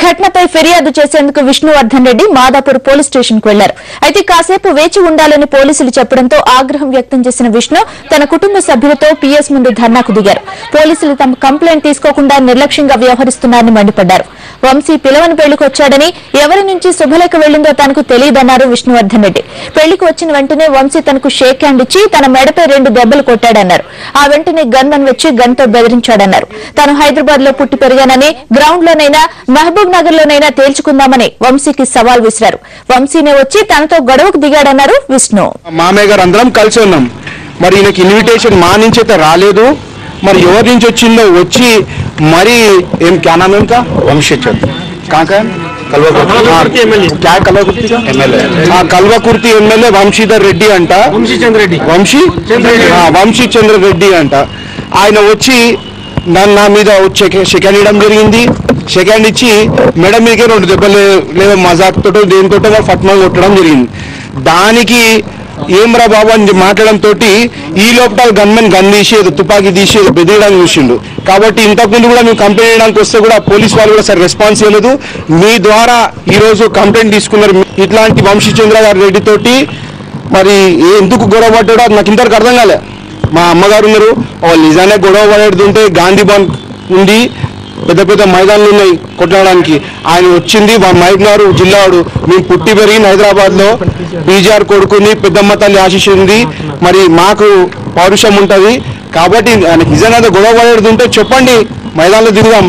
ఘటనపై ఫిర్యాదు చేసేందుకు విష్ణువర్ధన్ రెడ్డి మాదాపూర్ పోలీస్ స్టేషన్ కు వెళ్లారు. అయితే కాసేపు వేచి ఉండాలని పోలీసులు చెప్పడంతో ఆగ్రహం వ్యక్తం చేసిన విష్ణు తన కుటుంబ సభ్యులతో పీఎస్ ముందు ధర్నాకు దిగారు. పోలీసులు తమ కంప్లైంట్ తీసుకోకుండా నిర్లక్ష్యంగా వ్యవహరిస్తున్నారని మండిపడ్డారు. వంశీ పిలవని పెళ్లికి వచ్చాడని, ఎవరి నుంచి శుభలేఖ వెళ్లిందో తనకు తెలియదన్నారు విష్ణువర్ధన్ రెడ్డి. పెళ్లికి వచ్చిన వెంటనే వంశీ తనకు షేక్ హ్యాండ్ ఇచ్చి తన మెడపై 2 దెబ్బలు కొట్టాడన్నారు. ఆ వెంటనే గన్మన్ వచ్చి గన్తో బెదిరించాడన్నారు. తాను హైదరాబాద్ లో పుట్టి పెరిగానని, గ్రౌండ్ లోనైనా మహబూబ్ నగర్ లోనైనా తేల్చుకుందామని వంశీకి సవాల్ విసిరారు. వంశీనే వచ్చి తనతో గొడవకు దిగాడన్నారు విష్ణు. మామయ్య గారు అందరం కలిసి ఉన్నాం. మరి ఈయనకి ఇన్విటేషన్ మా నుంచి అయితే రాలేదు. మరి ఎవరి నుంచి వచ్చిందో వచ్చి మరి ఏం క్యా నామ్ ఏం కా వంశీచంద్ర కల్వకుర్తి ఎమ్మెల్యే వంశీధర్ రెడ్డి అంట, వంశీచంద్ర రెడ్డి అంట. ఆయన వచ్చి నా మీద సెకండ్ ఇవ్వడం జరిగింది. సెకండ్ ఇచ్చి మేడం మీకే 2 దెబ్బలు లేదా మజాక్ తోటో దేనితోటో ఫట్మా కొట్టడం జరిగింది. దానికి ఏమ్రా బాబు అని మాట్లాడడంతో ఈ లోపల గన్మెన్ గన్ తీసి తుపాకీ తీసి బెదిరడానికి చూసిండు. కాబట్టి ఇంతకుముందు కూడా మేము కంప్లైంట్ చేయడానికి వస్తే కూడా పోలీస్ వాళ్ళు కూడా సరే రెస్పాన్స్ చేయలేదు. మీ ద్వారా ఈ రోజు కంప్లైంట్ తీసుకున్నారు. ఇట్లాంటి వంశీచంద్ర గారి రెడ్డి తోటి మరి ఎందుకు గొడవ పడ్డాడో నాకు ఇంతవరకు అర్థం కాలే. మా అమ్మగారు ఉన్నారు, వాళ్ళు నిజానే గొడవ పడేడుతుంటే గాంధీ భవన్ ఉంది, పెద్ద పెద్ద మైదానాలు ఉన్నాయి కొట్టడానికి. ఆయన వచ్చింది మా మైదారు జిల్లాడు. మేము పుట్టి పెరిగిన హైదరాబాద్ లో బీజార్ కొడుకుని పెద్దమ్మ తల్లి ఆశిస్తుంది. మరి మాకు పౌరుషం ఉంటది. కాబట్టి ఆయనకి నిజంగా గొడవ పడేడుతుంటే చెప్పండి, మైదానంలో దిగుదాం.